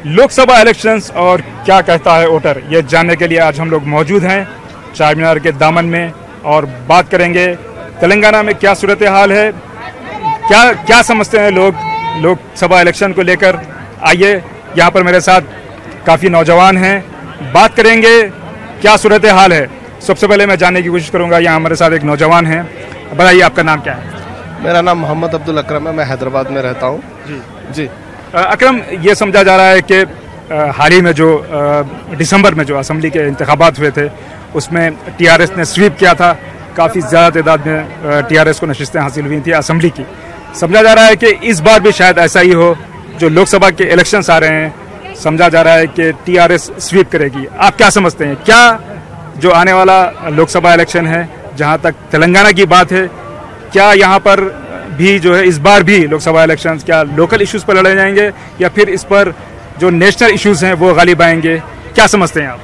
Lok Sabha elections और क्या कहता है वोटर, ये जानने के लिए आज हम लोग मौजूद हैं चार मीनार के दामन में और बात करेंगे तेलंगाना में क्या सूरत हाल है, क्या समझते हैं लोग लोकसभा इलेक्शन को लेकर। आइए, यहाँ पर मेरे साथ काफ़ी नौजवान हैं, बात करेंगे क्या सूरत हाल है। सबसे पहले मैं जानने की कोशिश करूँगा, यहाँ हमारे साथ एक नौजवान हैं। बताइए आपका नाम क्या है? मेरा नाम मोहम्मद अब्दुल अकरम है, मैं हैदराबाद में रहता हूँ। जी अकरम, ये समझा जा रहा है कि हाल ही में जो दिसंबर में जो असेंबली के इंतखाबात हुए थे उसमें टीआरएस ने स्वीप किया था, काफ़ी ज़्यादा तादाद में टीआरएस को नशिस्तें हासिल हुई थी असेंबली की। समझा जा रहा है कि इस बार भी शायद ऐसा ही हो, जो लोकसभा के इलेक्शंस आ रहे हैं समझा जा रहा है कि टीआरएस स्वीप करेगी। आप क्या समझते हैं, क्या जो आने वाला लोकसभा इलेक्शन है, जहां तक तेलंगाना की बात है, क्या यहाँ पर भी जो है इस बार भी लोकसभा इलेक्शंस क्या लोकल इश्यूज़ पर लड़े जाएंगे या फिर इस पर जो नेशनल इश्यूज़ हैं वो गालिब आएंगे? क्या समझते हैं आप?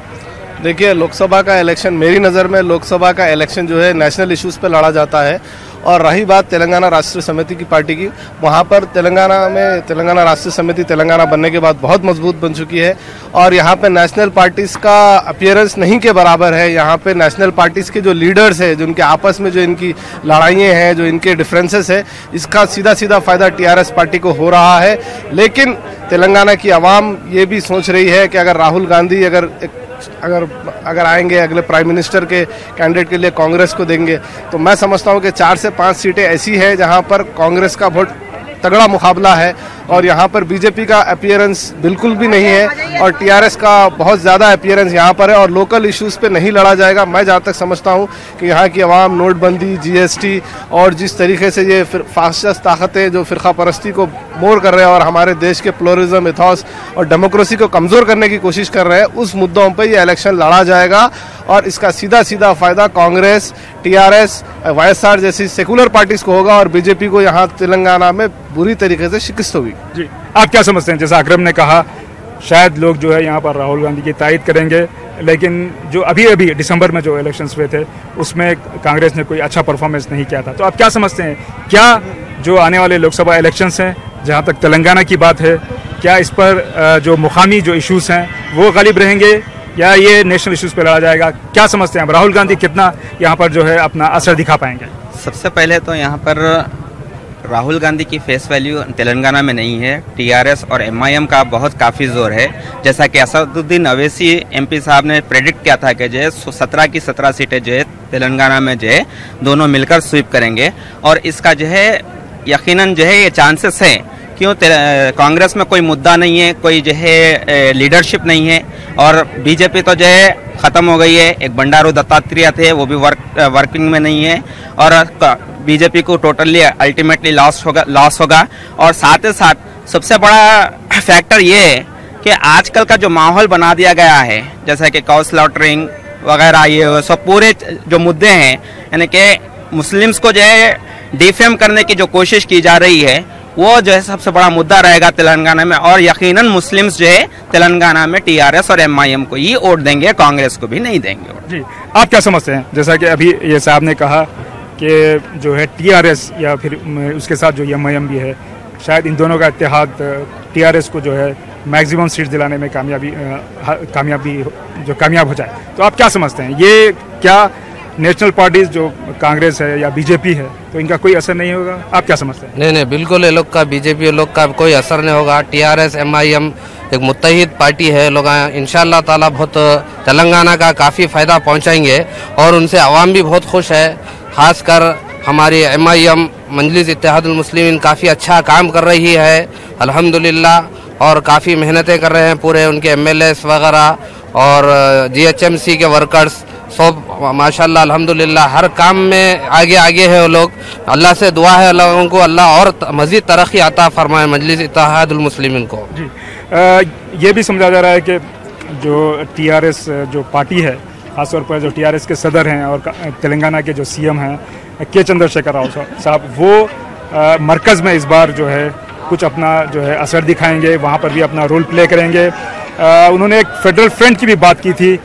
देखिए, लोकसभा का इलेक्शन, मेरी नज़र में लोकसभा का इलेक्शन जो है नेशनल इश्यूज़ पे लड़ा जाता है। और रही बात तेलंगाना राष्ट्रीय समिति की पार्टी की, वहाँ पर तेलंगाना में तेलंगाना राष्ट्रीय समिति तेलंगाना बनने के बाद बहुत मजबूत बन चुकी है और यहाँ पे नेशनल पार्टीज़ का अपीयरेंस नहीं के बराबर है। यहाँ पे नेशनल पार्टीज़ के जो लीडर्स है, जो उनके आपस में जो इनकी लड़ाइयाँ हैं, जो इनके डिफरेंसेस है, इसका सीधा सीधा फ़ायदा टीआरएस पार्टी को हो रहा है। लेकिन तेलंगाना की आवाम ये भी सोच रही है कि अगर राहुल गांधी अगर आएंगे, अगले प्राइम मिनिस्टर के कैंडिडेट के लिए कांग्रेस को देंगे, तो मैं समझता हूं कि 4 से 5 सीटें ऐसी है जहां पर कांग्रेस का बहुत तगड़ा मुकाबला है और यहाँ पर बीजेपी का अपीयरेंस बिल्कुल भी नहीं है और टीआरएस का बहुत ज़्यादा अपीयरेंस यहाँ पर है और लोकल इश्यूज़ पे नहीं लड़ा जाएगा। मैं जहाँ तक समझता हूँ कि यहाँ की आवाम नोटबंदी, जीएसटी और जिस तरीके से ये फासिस्ट ताकतें जो फ़िरका परस्ती को मोर कर रहे हैं और हमारे देश के प्लुरलिज्म, इथॉस और डेमोक्रेसी को कमज़ोर करने की कोशिश कर रहे हैं, उस मुद्दों पर ये इलेक्शन लड़ा जाएगा और इसका सीधा सीधा फ़ायदा कांग्रेस, टीआरएस, वाईएसआर जैसी सेकुलर पार्टीज़ को होगा और बीजेपी को यहाँ तेलंगाना में बुरी तरीके से शिकस्त होगी। जी, आप क्या समझते हैं? जैसा अकरम ने कहा, शायद लोग जो है यहाँ पर राहुल गांधी की तायद करेंगे, लेकिन जो अभी दिसंबर में जो इलेक्शंस हुए थे उसमें कांग्रेस ने कोई अच्छा परफॉर्मेंस नहीं किया था। तो आप क्या समझते हैं, क्या जो आने वाले लोकसभा इलेक्शंस हैं, जहाँ तक तेलंगाना की बात है, क्या इस पर जो मुकामी जो इशूज़ हैं वो गालिब रहेंगे या ये नेशनल इश्यूज़ पर लड़ा जाएगा? क्या समझते हैं आप, राहुल गांधी कितना यहाँ पर जो है अपना असर दिखा पाएंगे? सबसे पहले तो यहाँ पर राहुल गांधी की फेस वैल्यू तेलंगाना में नहीं है। टीआरएस और एमआईएम का बहुत काफ़ी जोर है। जैसा कि असदुद्दीन अवैसी एमपी साहब ने प्रेडिक्ट किया था कि जो है 17 की 17 सीटें जो है तेलंगाना में जो है दोनों मिलकर स्वीप करेंगे और इसका जो है यकीनन जो है ये चांसेस है। क्यों? कांग्रेस में कोई मुद्दा नहीं है, कोई जो है लीडरशिप नहीं है और बीजेपी तो जो है ख़त्म हो गई है। एक बंडारू दत्तात्रेय थे, वो भी वर्किंग में नहीं है और बीजेपी को टोटली अल्टीमेटली लॉस होगा। और साथ ही साथ सबसे बड़ा फैक्टर ये है कि आजकल का जो माहौल बना दिया गया है, जैसा कि काउ स्लॉटरिंग वगैरह, ये सब पूरे जो मुद्दे हैं, यानी कि मुस्लिम्स को जो है डिफेम करने की जो कोशिश की जा रही है, वो जो है सबसे बड़ा मुद्दा रहेगा तेलंगाना में और यकीनन मुस्लिम्स जो है तेलंगाना में टीआरएस और एमआईएम को ही वोट देंगे, कांग्रेस को भी नहीं देंगे। जी, आप क्या समझते हैं? जैसा कि अभी ये साहब ने कहा कि जो है टीआरएस या फिर उसके साथ जो एमआईएम भी है, शायद इन दोनों का इत्तेहाद टीआरएस को जो है मैक्सिमम सीट दिलाने में कामयाब हो जाए। तो आप क्या समझते हैं, ये क्या नेशनल पार्टीज जो कांग्रेस है या बीजेपी है, तो इनका कोई असर नहीं होगा? आप क्या समझते हैं? नहीं, बिल्कुल ये लोग का, बीजेपी लोग का कोई असर नहीं होगा। टीआरएस एमआईएम एक मुत्तहिद पार्टी है। लोग इंशाअल्लाह ताला बहुत तेलंगाना का काफ़ी फ़ायदा पहुंचाएंगे और उनसे आवाम भी बहुत खुश है। खासकर हमारी एमआईएम मजलिस इत्तेहादुल मुस्लिमीन काफ़ी अच्छा काम कर रही है अल्हम्दुलिल्लाह और काफ़ी मेहनतें कर रहे हैं पूरे उनके एमएलएस वगैरह और जीएचएमसी के वर्कर्स सब माशाल्लाह अल्हम्दुलिल्लाह हर काम में आगे है वो लोग। अल्लाह से दुआ है लोगों को अल्लाह और मज़ीद तरक्की अता फरमाए मजलिस इत्तेहादुल मुस्लिमीन को। जी, ये भी समझा जा रहा है कि जो टीआरएस जो पार्टी है, खासतौर पर जो टीआरएस के सदर हैं और तेलंगाना के जो सीएम हैं के चंद्रशेखर राव साहब, वो मरकज़ में इस बार जो है कुछ अपना जो है असर दिखाएंगे, वहाँ पर भी अपना रोल प्ले करेंगे। उन्होंने एक फेडरल फ्रंट की भी बात की थी,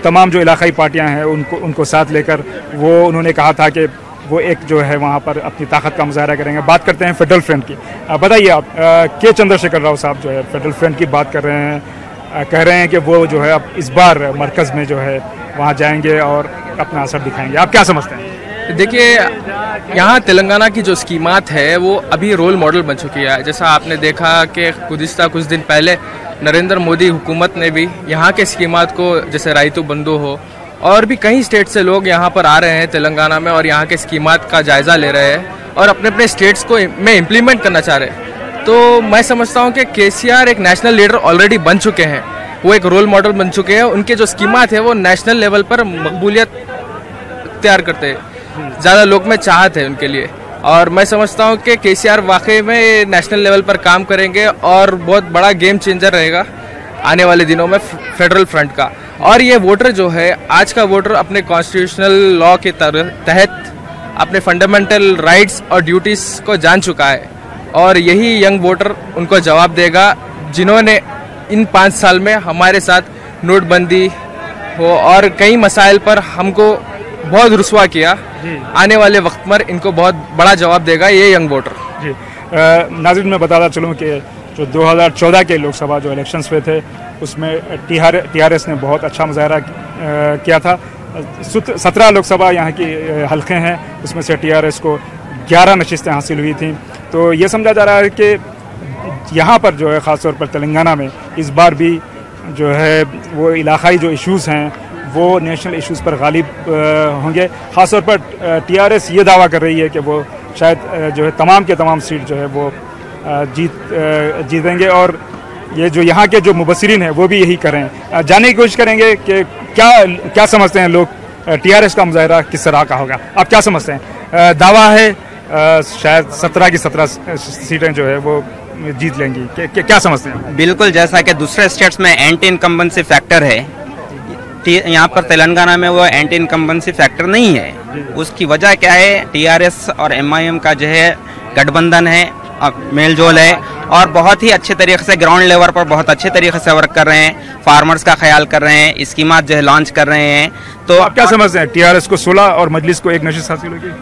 तमाम जो इलाकाई पार्टियां हैं उनको साथ लेकर। वो उन्होंने कहा था कि वो एक जो है वहाँ पर अपनी ताकत का मुजाहरा करेंगे। बात करते हैं फेडरल फ्रंट की। बताइए आप, के चंद्रशेखर राव साहब जो है फेडरल फ्रंट की बात कर रहे हैं, कह रहे हैं कि वो जो है अब इस बार मरकज़ में जो है वहाँ जाएंगे और अपना असर दिखाएंगे। आप क्या समझते हैं? देखिए, यहाँ तेलंगाना की जो स्कीमात है वो अभी रोल मॉडल बन चुकी है। जैसा आपने देखा कि गुज़िश्ता कुछ दिन पहले नरेंद्र मोदी हुकूमत ने भी यहाँ के स्कीमात को, जैसे राइतु बंधु हो, और भी कई स्टेट से लोग यहाँ पर आ रहे हैं तेलंगाना में और यहाँ के स्कीमात का जायज़ा ले रहे हैं और अपने अपने स्टेट्स को में इम्प्लीमेंट करना चाह रहे हैं। तो मैं समझता हूँ कि केसीआर एक नेशनल लीडर ऑलरेडी बन चुके हैं, वो एक रोल मॉडल बन चुके हैं। उनके जो स्कीमात है वो नेशनल लेवल पर मकबूलियत तैयार करते हैं, ज़्यादा लोग में चाहत है उनके लिए। और मैं समझता हूँ कि केसीआर वाकई में नेशनल लेवल पर काम करेंगे और बहुत बड़ा गेम चेंजर रहेगा आने वाले दिनों में फेडरल फ्रंट का। और ये वोटर जो है, आज का वोटर अपने कॉन्स्टिट्यूशनल लॉ के तहत अपने फंडामेंटल राइट्स और ड्यूटीज़ को जान चुका है और यही यंग वोटर उनको जवाब देगा, जिन्होंने इन 5 साल में हमारे साथ नोटबंदी हो और कई मसाइल पर हमको बहुत रुस्वा किया। आने वाले वक्त पर इनको बहुत बड़ा जवाब देगा ये यंग वोटर। जी, नाज़रीन मैं बताता चलूँ कि जो 2014 के लोकसभा जो इलेक्शंस हुए थे उसमें टीआरएस ने बहुत अच्छा मुजाहरा किया था। 17 लोकसभा यहाँ की हल्के हैं, उसमें से टीआरएस को 11 नशिस्तें हासिल हुई थी। तो ये समझा जा रहा है कि यहाँ पर जो है ख़ासतौर पर तेलंगाना में इस बार भी जो है वो इलाकाई जो इश्यूज़ हैं वो नेशनल इश्यूज़ पर गालिब होंगे। ख़ासतौर पर टीआरएस ये दावा कर रही है कि वो शायद जो है तमाम के तमाम सीट जो है वो जीतेंगे और ये जो यहाँ के जो मुबस्सिरीन हैं वो भी यही करें। जानने की कोशिश करेंगे कि क्या समझते हैं लोग टीआरएस का मुजाहरा किस तरह का होगा। आप क्या समझते हैं? दावा है शायद 17 की 17 सीटें जो है वो जीत लेंगी, क्या समझते हैं? बिल्कुल, जैसा कि दूसरे स्टेट्स में एंटी इनकम्बेंसी फैक्टर है, यहाँ पर तेलंगाना में वो एंटी इनकम्बेंसी फैक्टर नहीं है। उसकी वजह क्या है? टीआरएस और एमआईएम का जो है गठबंधन है, मेलजोल है और बहुत ही अच्छे तरीके से ग्राउंड लेवल पर बहुत अच्छे तरीके से वर्क कर रहे हैं, फार्मर्स का ख्याल कर रहे हैं, स्कीमात जो है लॉन्च कर रहे हैं। तो आप क्या समझते हैं, टीआरएस को 16 और मजलिस को 1 नशिस्त हासिल होगी?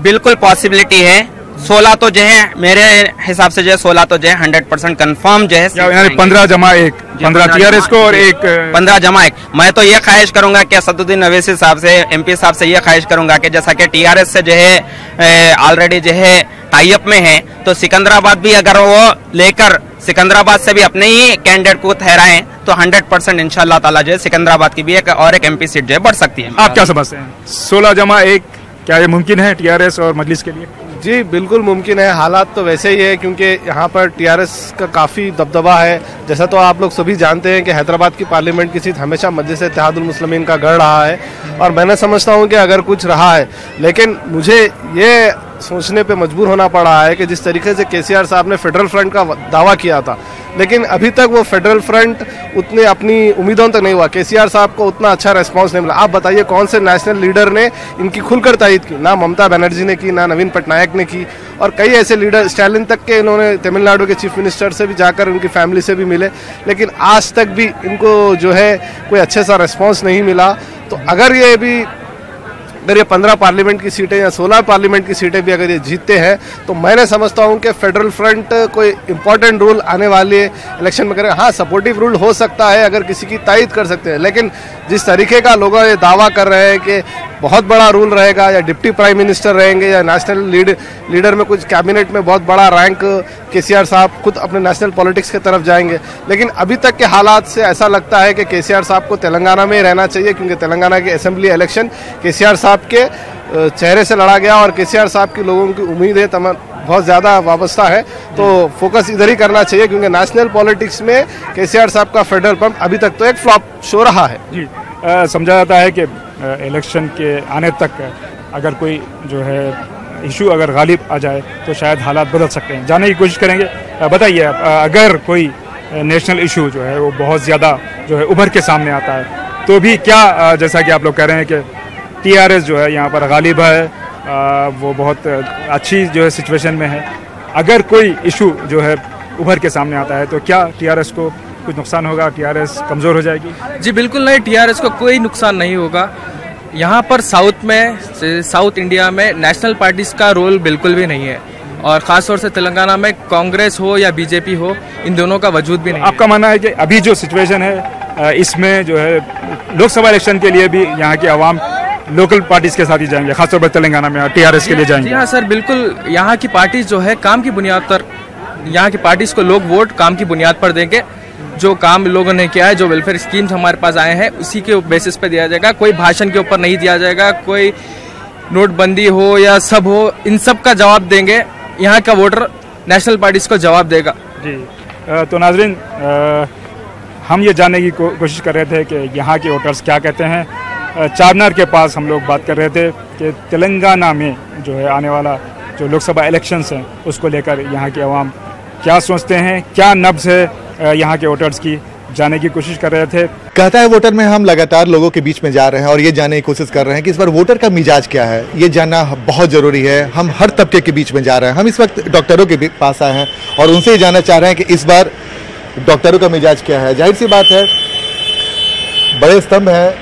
बिल्कुल पॉसिबिलिटी है। 16 तो जो है मेरे हिसाब से जो है 16 तो जो है 100% कंफर्म जो है, 15 जमा 1, 15 टीआरएस को और 1 15 जमा 1। मैं तो ये ख्वाहिश करूंगा कि असदुद्दीन अवैसी साहब से, एमपी साहब से ये ख्वाहिश करूंगा कि जैसा कि टीआरएस से जो है ऑलरेडी जो है टाइप में है, तो सिकंदराबाद भी अगर वो लेकर सिकंदराबाद से भी अपने ही कैंडिडेट को ठहराएं तो 100% इंशाल्लाह ताला जो है सिकंदराबाद की भी एक एमपी सीट जो है बढ़ सकती है। आप क्या समझते हैं, 16 जमा 1 क्या ये मुमकिन है टीआरएस और मजलिस के लिए? जी बिल्कुल मुमकिन है। हालात तो वैसे ही है क्योंकि यहाँ पर टीआरएस का काफ़ी दबदबा है। जैसा तो आप लोग सभी जानते हैं कि हैदराबाद की पार्लियामेंट की सीट हमेशा मजलिस इत्तेहादुल मुस्लिमीन का गढ़ रहा है और मैंने समझता हूँ कि अगर कुछ रहा है, लेकिन मुझे ये सोचने पे मजबूर होना पड़ा है कि जिस तरीके से केसीआर साहब ने फेडरल फ्रंट का दावा किया था, लेकिन अभी तक वो फेडरल फ्रंट उतने अपनी उम्मीदों तक नहीं हुआ। केसीआर साहब को उतना अच्छा रिस्पांस नहीं मिला। आप बताइए कौन से नेशनल लीडर ने इनकी खुलकर तायीद की? ना ममता बनर्जी ने की, ना नवीन पटनायक ने की, और कई ऐसे लीडर, स्टालिन तक के इन्होंने तमिलनाडु के चीफ मिनिस्टर से भी जाकर उनकी फैमिली से भी मिले, लेकिन आज तक भी इनको जो है कोई अच्छे सा रिस्पांस नहीं मिला। तो अगर ये 15 पार्लियामेंट की सीटें या 16 पार्लियामेंट की सीटें भी अगर ये जीतते हैं तो मैंने समझता हूं कि फेडरल फ्रंट कोई इंपॉर्टेंट रोल आने वाले इलेक्शन में करेगा। हाँ, सपोर्टिव रोल हो सकता है अगर किसी की तायीद कर सकते हैं, लेकिन जिस तरीके का लोग ये दावा कर रहे हैं कि बहुत बड़ा रूल रहेगा या डिप्टी प्राइम मिनिस्टर रहेंगे या नेशनल लीडर में कुछ कैबिनेट में बहुत बड़ा रैंक, केसीआर साहब खुद अपने नेशनल पॉलिटिक्स की तरफ जाएंगे, लेकिन अभी तक के हालात से ऐसा लगता है कि केसीआर साहब को तेलंगाना में ही रहना चाहिए, क्योंकि तेलंगाना के असेंबली इलेक्शन केसीआर साहब के चेहरे से लड़ा गया और केसीआर साहब की लोगों की उम्मीद है बहुत ज़्यादा वाबस्ता है। तो फोकस इधर ही करना चाहिए, क्योंकि नेशनल पॉलिटिक्स में केसीआर साहब का फेडरल पंप अभी तक तो एक फ्लॉप शो रहा है। जी, समझा जाता है कि इलेक्शन के आने तक अगर कोई जो है इशू अगर गालिब आ जाए तो शायद हालात बदल सकते हैं। जानने की कोशिश करेंगे। बताइए अगर कोई नेशनल इशू जो है वो बहुत ज़्यादा जो है उभर के सामने आता है तो भी क्या, जैसा कि आप लोग कह रहे हैं कि टीआरएस जो है यहाँ पर गालिब है, वो बहुत अच्छी जो है सिचुएशन में है, अगर कोई इशू जो है उभर के सामने आता है तो क्या टीआरएस को कुछ नुकसान होगा, टीआरएस कमज़ोर हो जाएगी? जी बिल्कुल नहीं, टीआरएस को कोई नुकसान नहीं होगा। यहाँ पर साउथ इंडिया में नेशनल पार्टीज का रोल बिल्कुल भी नहीं है, और ख़ास तौर से तेलंगाना में कांग्रेस हो या बीजेपी हो, इन दोनों का वजूद भी नहीं है। आपका मानना है कि अभी जो सिचुएशन है इसमें जो है लोकसभा इलेक्शन के लिए भी यहाँ की आवाम लोकल पार्टीज के साथ ही जाएंगे, खासतौर पर तेलंगाना में टीआरएस के लिए जाएंगे? जी हाँ सर, बिल्कुल। यहाँ की पार्टीज जो है काम की बुनियाद पर, यहाँ की पार्टीज को लोग वोट काम की बुनियाद पर देंगे। जो काम लोगों ने किया है, जो वेलफेयर स्कीम्स हमारे पास आए हैं, उसी के बेसिस पे दिया जाएगा। कोई भाषण के ऊपर नहीं दिया जाएगा, कोई नोटबंदी हो या सब हो, इन सब का जवाब देंगे यहाँ का वोटर, नेशनल पार्टीज को जवाब देगा। जी तो नाजरीन, हम ये जानने की कोशिश कर रहे थे कि यहाँ के वोटर्स क्या कहते हैं। चारमीनार के पास हम लोग बात कर रहे थे कि तेलंगाना में जो है आने वाला जो लोकसभा इलेक्शंस हैं उसको लेकर यहाँ के अवाम क्या सोचते हैं, क्या नब्ज़ है यहाँ के वोटर्स की, जानने की कोशिश कर रहे थे। कहता है वोटर में हम लगातार लोगों के बीच में जा रहे हैं और ये जानने की कोशिश कर रहे हैं कि इस बार वोटर का मिजाज क्या है। ये जानना बहुत ज़रूरी है। हम हर तबके के बीच में जा रहे हैं। हम इस वक्त डॉक्टरों के पास आए हैं और उनसे ये जानना चाह रहे हैं कि इस बार डॉक्टरों का मिजाज क्या है। जाहिर सी बात है, बड़े स्तंभ है,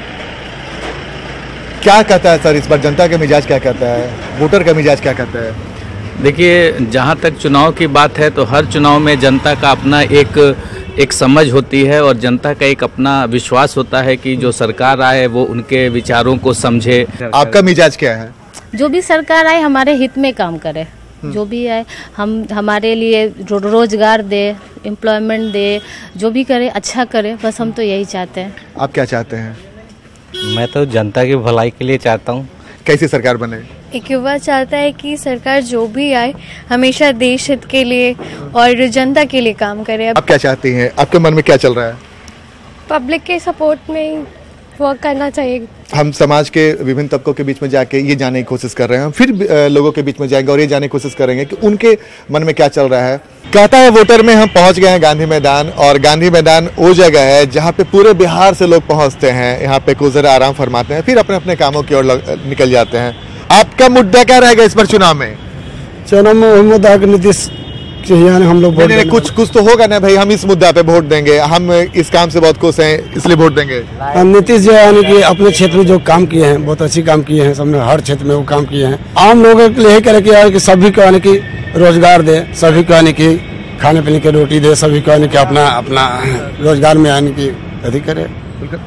क्या कहता है सर इस बार जनता का मिजाज क्या कहता है, वोटर का मिजाज क्या कहता है? देखिए, जहाँ तक चुनाव की बात है तो हर चुनाव में जनता का अपना एक समझ होती है और जनता का एक अपना विश्वास होता है कि जो सरकार आए वो उनके विचारों को समझे। आपका मिजाज क्या है? जो भी सरकार आए हमारे हित में काम करे, जो भी आए हमारे लिए रोजगार दे, एम्प्लॉयमेंट दे, जो भी करे अच्छा करे, बस हम तो यही चाहते हैं। आप क्या चाहते हैं? मैं तो जनता की भलाई के लिए चाहता हूँ। कैसी सरकार बने? एक युवा चाहता है कि सरकार जो भी आए हमेशा देश हित के लिए और जनता के लिए काम करे। आप क्या चाहती हैं? आपके मन में क्या चल रहा है? पब्लिक के सपोर्ट में वर्क करना चाहिए। हम समाज के विभिन्न तबकों के बीच में जाके ये जानने की कोशिश कर रहे हैं। हम फिर लोगों के बीच में जाएंगे और ये जानने की कोशिश करेंगे कि उनके मन में क्या चल रहा है। कहता है वोटर में हम पहुंच गए हैं गांधी मैदान, और गांधी मैदान वो जगह है जहां पे पूरे बिहार से लोग पहुंचते हैं। यहाँ पे कुछ जरा आराम फरमाते हैं, फिर अपने अपने कामों की ओर निकल जाते हैं। आपका मुद्दा क्या रहेगा इस बार चुनाव में? चुनाव में मुद्दा नीतीश हम लोग कुछ तो होगा ना भाई, हम इस मुद्दा पे वोट देंगे, हम इस काम से बहुत खुश हैं इसलिए वोट देंगे। नीतीश जो यानी कि अपने क्षेत्र में जो काम किए हैं बहुत अच्छी काम किए हैं, सबने हर क्षेत्र में वो काम किए हैं। आम लोगों के लिए करे कि सभी को यानी कि रोजगार दे, सभी को यानी कि खाने पीने की रोटी दे, सभी को यानी कि अपना रोजगार में यानी कि अधिक करे।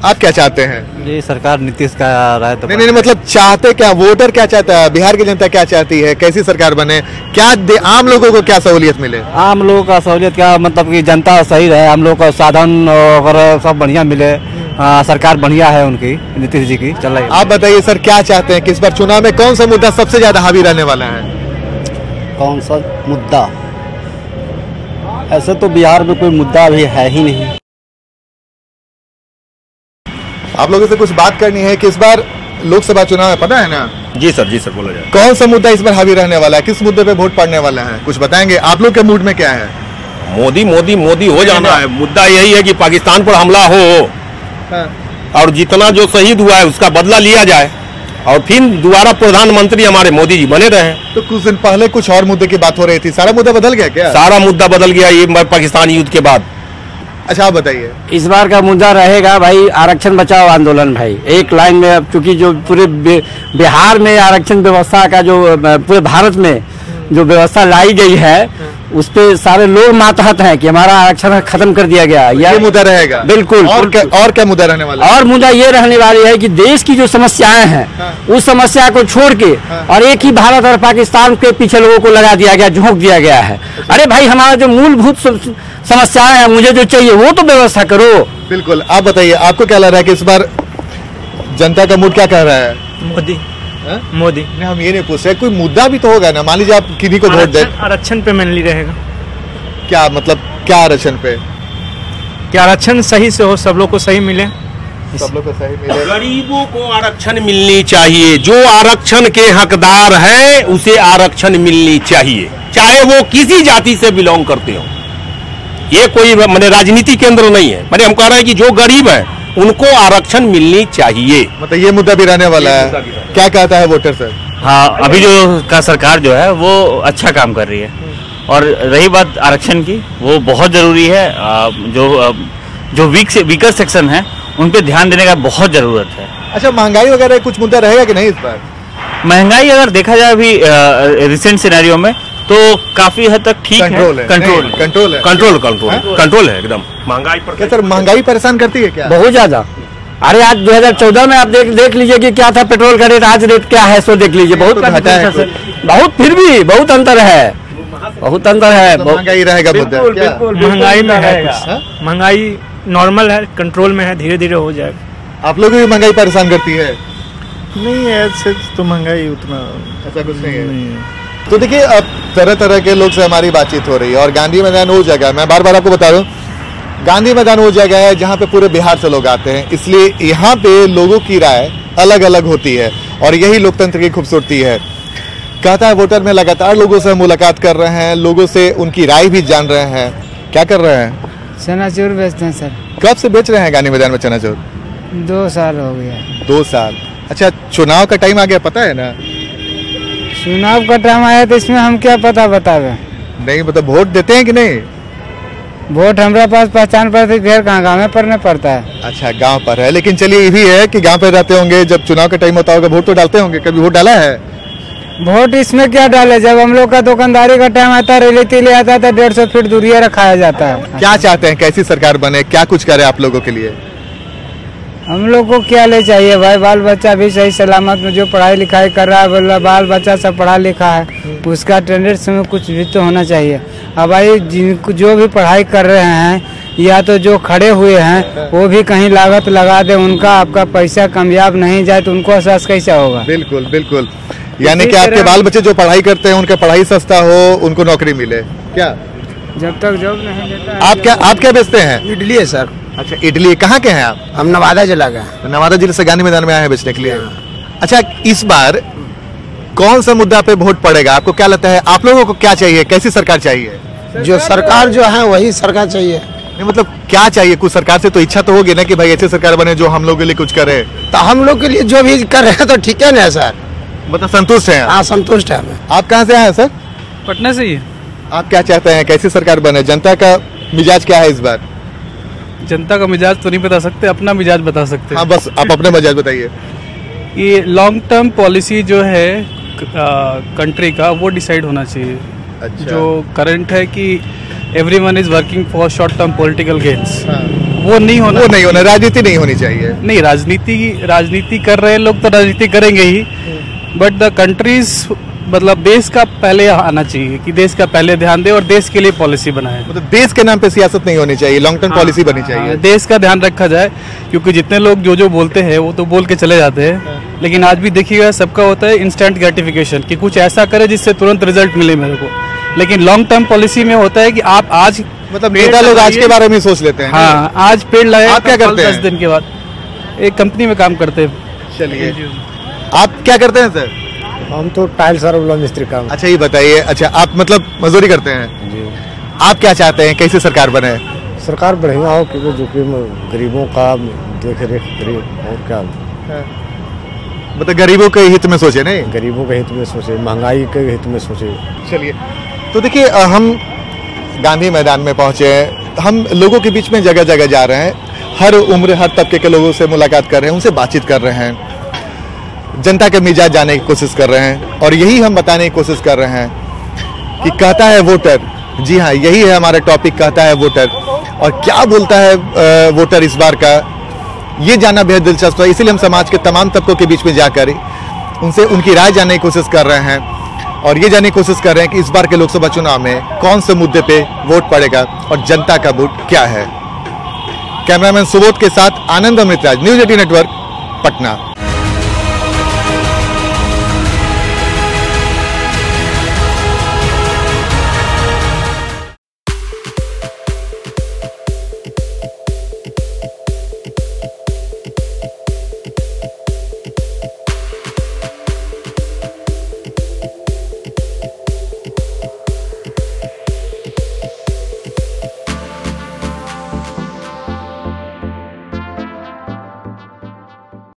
आप क्या चाहते हैं? जी सरकार नीतीश का राय तो नहीं, मतलब चाहते क्या, वोटर क्या चाहता है, बिहार की जनता क्या चाहती है, कैसी सरकार बने, क्या दे, आम लोगों को क्या सहूलियत मिले? आम लोगों का सहूलियत क्या, मतलब कि जनता सही रहे, आम लोगों का साधन वगैरह सब बढ़िया मिले। सरकार बढ़िया है उनकी, नीतीश जी की चल रही है। आप बताइए सर, क्या चाहते हैं कि इस बार चुनाव में कौन सा मुद्दा सबसे ज्यादा हावी रहने वाला है? कौन सा मुद्दा? ऐसे तो बिहार में कोई मुद्दा अभी है ही नहीं। आप लोगों से कुछ बात करनी है कि इस बार लोकसभा चुनाव है, पता है ना? जी सर बोला जाए। कौन सा मुद्दा इस बार हावी रहने वाला है, किस मुद्दे पे वोट पड़ने वाला है, कुछ बताएंगे? आप लोग के मूड में क्या है? मोदी मोदी मोदी हो जाना है। मुद्दा यही है कि पाकिस्तान पर हमला हो और जितना जो शहीद हुआ है उसका बदला लिया जाए और फिर दोबारा प्रधानमंत्री हमारे मोदी जी बने रहे। तो कुछ दिन पहले कुछ और मुद्दे की बात हो रही थी, सारा मुद्दा बदल गया क्या? सारा मुद्दा बदल गया ये पाकिस्तान युद्ध के बाद। अच्छा आप बताइए। इस बार का मुद्दा रहेगा भाई आरक्षण बचाओ आंदोलन। भाई एक लाइन में, अब चूंकि जो पूरे बिहार में आरक्षण व्यवस्था का जो पूरे भारत में जो व्यवस्था लाई गई है उस पे सारे लोग मातहत हैं कि हमारा आरक्षण खत्म कर दिया गया। ये मुद्दा रहेगा बिल्कुल। और क्या मुद्दा रहने वाला है? और मुद्दा ये रहने वाली है कि देश की जो समस्याएं हैं उस समस्या को छोड़ के और एक ही भारत और पाकिस्तान के पीछे लोगों को लगा दिया गया, झोंक दिया गया है। अरे भाई हमारा जो मूलभूत समस्याएं हैं, मुझे जो चाहिए वो तो व्यवस्था करो। बिल्कुल। आप बताइए, आपको क्या लग रहा है कि इस बार जनता का मूड क्या कह रहा है? मोदी। नहीं, हम ये नहीं पूछ रहे, कोई मुद्दा भी तो होगा ना। मान लीजिए आप किन्हीं को वोट दें, आरक्षण पे मेनली रहेगा। क्या मतलब, क्या आरक्षण पे? क्या आरक्षण सही से हो, सब लोग को सही मिले, सब लोग को सही मिले। गरीबों को आरक्षण मिलनी चाहिए, जो आरक्षण के हकदार है उसे आरक्षण मिलनी चाहिए, चाहे वो किसी जाति से बिलोंग करते हो। ये कोई मैंने राजनीति केंद्र नहीं है, मैंने हम कह रहे हैं कि जो गरीब है उनको आरक्षण मिलनी चाहिए। मतलब ये मुद्दा भी रहने वाला है। क्या कहता है वोटर सर? हाँ, अभी जो का सरकार जो है वो अच्छा काम कर रही है। और रही बात आरक्षण की, वो बहुत जरूरी है। जो वीकर सेक्शन है उन पे ध्यान देने का बहुत जरूरत है। अच्छा, महंगाई वगैरह कुछ मुद्दा रहेगा कि नहीं इस बार? महंगाई अगर देखा जाए अभी रिसेंट सिनेरियो में तो काफी हद तक ठीक है। कंट्रोल है एकदम। महंगाई पर क्या सर महंगाई परेशान करती है क्या? बहुत ज्यादा। अरे आज 2014 में आप देख लीजिए कि क्या था पेट्रोल का रेट, आज रेट क्या है सो देख लीजिए। बहुत घटा है, बहुत, फिर भी बहुत अंतर है, बहुत अंतर है। महंगाई रहेगा मुद्दा। महंगाई में है, महंगाई नॉर्मल है, कंट्रोल में है, धीरे धीरे हो जाएगा। आप लोग भी महंगाई परेशान करती है? नहीं, ऐसे तो महंगाई उतना ऐसा कुछ नहीं है। तो देखिए, अब तरह तरह के लोग से हमारी बातचीत हो रही है और गांधी मैदान वो जगह, मैं बार बार आपको बता रहा हूँ, गांधी मैदान वो जगह है जहाँ पे पूरे बिहार से लोग आते हैं, इसलिए यहाँ पे लोगों की राय अलग अलग होती है और यही लोकतंत्र की खूबसूरती है। कहता है वोटर में लगातार लोगों से मुलाकात कर रहे हैं, लोगों से उनकी राय भी जान रहे हैं। क्या कर रहे हैं? चनाचूर बेचते हैं सर। कब से बेच रहे हैं गांधी मैदान में चनाचूर? 2 साल हो गया। 2 साल। अच्छा, चुनाव का टाइम आ गया, पता है ना? चुनाव का टाइम आया तो इसमें हम क्या पता बतावे? नहीं, मतलब वोट देते हैं कि नहीं? वोट हमारे पास पहचान पड़ती, फिर कहाँ गाँव में पड़ने पड़ता है। अच्छा, गांव पर है, लेकिन चलिए ये भी है कि गांव पे रहते होंगे, जब चुनाव का टाइम होता होगा वोट तो डालते होंगे। कभी वोट डाला है? वोट इसमें क्या डाले, जब हम लोग का दुकानदारी का टाइम आता है, रेली तेली आता है तो 150 फीट दूरी रखाया जाता है। क्या चाहते हैं, कैसी सरकार बने, क्या कुछ करे आप लोगों के लिए? हम लोग को क्या ले चाहिए भाई, बाल बच्चा भी सही सलामत में जो पढ़ाई लिखाई कर रहा है, बोला बाल बच्चा सब पढ़ा लिखा है, उसका अटेंडेंस में कुछ भी तो होना चाहिए। अब भाई जिनको जो भी पढ़ाई कर रहे हैं या तो जो खड़े हुए हैं वो भी कहीं लागत लगा दे, उनका आपका पैसा कामयाब नहीं जाए तो उनको एहसास कैसा होगा? बिल्कुल बिल्कुल, यानी कि आपके बाल बच्चे जो पढ़ाई करते हैं उनका पढ़ाई सस्ता हो, उनको नौकरी मिले। क्या जब तक जॉब नहीं देता है? आप क्या बेचते हैं? इडली है सर। अच्छा, इडली। कहाँ के हैं आप? हम नवादा जिला के। नवादा जिले से गांधी मैदान में आए हैं बेचने के लिए। अच्छा, इस बार कौन सा मुद्दा पे वोट पड़ेगा? आपको क्या लगता है, आप लोगों को क्या चाहिए, कैसी सरकार चाहिए? जो सरकार जो है वही सरकार चाहिए। नहीं, मतलब क्या चाहिए? कुछ सरकार से तो इच्छा तो होगी ना कि भाई ऐसी सरकार बने जो हम लोग के लिए कुछ करे। तो हम लोग के लिए जो भी कर रहे हैं तो ठीक है ना सर? मतलब संतुष्ट है? हाँ, संतुष्ट है हमें। आप कहाँ से आए सर? पटना से ही। आप क्या चाहते हैं, कैसी सरकार बने? जनता का मिजाज क्या है इस बार? जनता का मिजाज तो नहीं बता सकते, अपना मिजाज बता सकते। हाँ, बस आप अपने मिजाज बताइए। ये लॉन्ग टर्म पॉलिसी जो है कंट्री का वो डिसाइड होना चाहिए। अच्छा। जो करंट है कि everyone is working for short term political gains, वो नहीं होना। राजनीति नहीं होनी चाहिए। नहीं, राजनीति कर रहे लोग तो राजनीति करेंगे ही, बट द कंट्रीज मतलब देश का पहले आना चाहिए कि देश का पहले ध्यान दे और देश के लिए पॉलिसी बनाए। मतलब देश के नाम पे सियासत नहीं होनी चाहिए, लॉन्ग टर्म पॉलिसी बनी चाहिए। देश का ध्यान रखा जाए, क्योंकि जितने लोग जो बोलते हैं वो तो बोल के चले जाते हैं, लेकिन आज भी देखिएगा सबका होता है इंस्टेंट ग्रेटिफिकेशन कि कुछ ऐसा करे जिससे तुरंत रिजल्ट मिले मेरे को। लेकिन लॉन्ग टर्म पॉलिसी में होता है कि आप आज मतलब नेता लोग आज के बारे में सोच लेते हैं। हाँ, आज पेड़ लगाए, आप क्या करते हैं? 10 दिन के बाद एक कंपनी में काम करते हैं। चलिए, आप क्या करते हैं सर? हम तो टाइल्स और मिस्त्री काम। अच्छा, ये बताइए, अच्छा आप मतलब मजदूरी करते हैं जी। आप क्या चाहते हैं, कैसी सरकार बने? सरकार बढ़िया हो क्योंकि जो कि गरीबों का देख रेख करे और क्या, मतलब गरीबों के हित में सोचे। नहीं, गरीबों के हित में सोचे, महंगाई के हित में सोचे। चलिए, तो देखिए हम गांधी मैदान में पहुंचे हैं, हम लोगों के बीच में जगह जगह जा रहे हैं, हर उम्र हर तबके के लोगों से मुलाकात कर रहे हैं, उनसे बातचीत कर रहे हैं, जनता के मिजाज जानने की कोशिश कर रहे हैं और यही हम बताने की कोशिश कर रहे हैं कि कहता है वोटर। जी हाँ, यही है हमारा टॉपिक, कहता है वोटर। और क्या बोलता है वोटर इस बार का, ये जानना बेहद दिलचस्प है। इसीलिए हम समाज के तमाम तबकों के बीच में जाकर उनसे उनकी राय जानने की कोशिश कर रहे हैं और ये जानने की कोशिश कर रहे हैं कि इस बार के लोकसभा चुनाव में कौन से मुद्दे पे वोट पड़ेगा और जनता का वोट क्या है। कैमरामैन सुबोध के साथ आनंद अमृतराज, न्यूज़ 18 नेटवर्क, पटना।